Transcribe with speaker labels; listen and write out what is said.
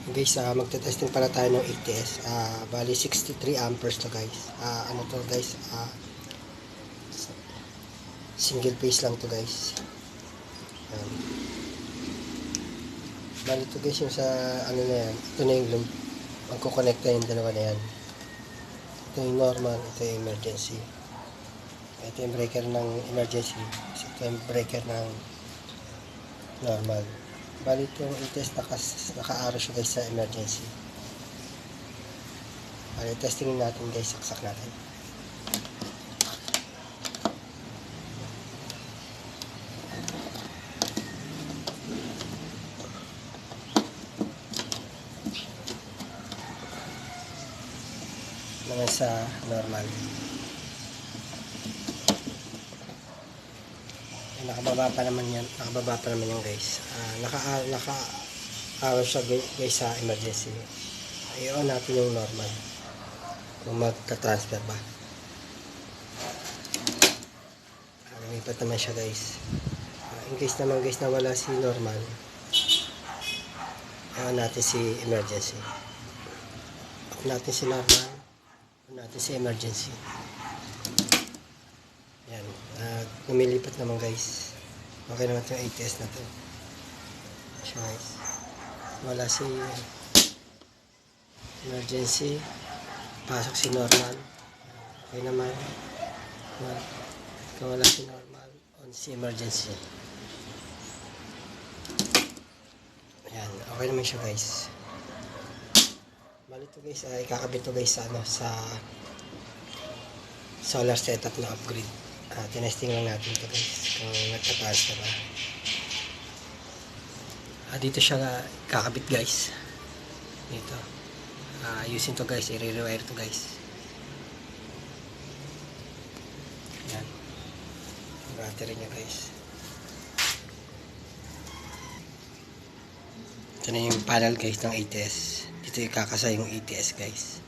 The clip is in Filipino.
Speaker 1: Guys, magte-testing pala tayo ng ATS. Bali 63 amperes to guys. Ano to guys? Single phase lang to guys. Bali to guys yung sa ano na yan. Ito na yung magkoconnecta yung dalawa na yan. Ito yung normal, ito yung emergency. Ito yung breaker ng emergency. Ito yung breaker ng normal. Bali itong ATS naka-arrow siya guys sa emergency. Bali testingin natin guys, saksak natin. Naman sa normal. Nakababa pa naman yan guys. Naka-arrow siya guys sa emergency. I-on natin yung normal kung magta-transfer ba. Lumipat naman siya guys. In case naman guys na wala si normal, i-on natin si emergency. Off natin si normal, on natin si emergency. Yan, lumilipat naman guys. Okay naman itong ATS na to. So guys, wala si emergency, pasok si normal. Okay naman. Kung wala si normal, on si emergency. Yan, okay naman siya guys. Bali ito guys, ikakabit to guys sa solar setup na upgrade. Tinesting lang natin ito guys kung nagtataas na ba. Dito siya kakabit guys, dito. Using to guys, i-rewire to guys. Yan, battery nya guys. Ito na yung panel guys ng ATS. Dito ikakasa yung ATS guys.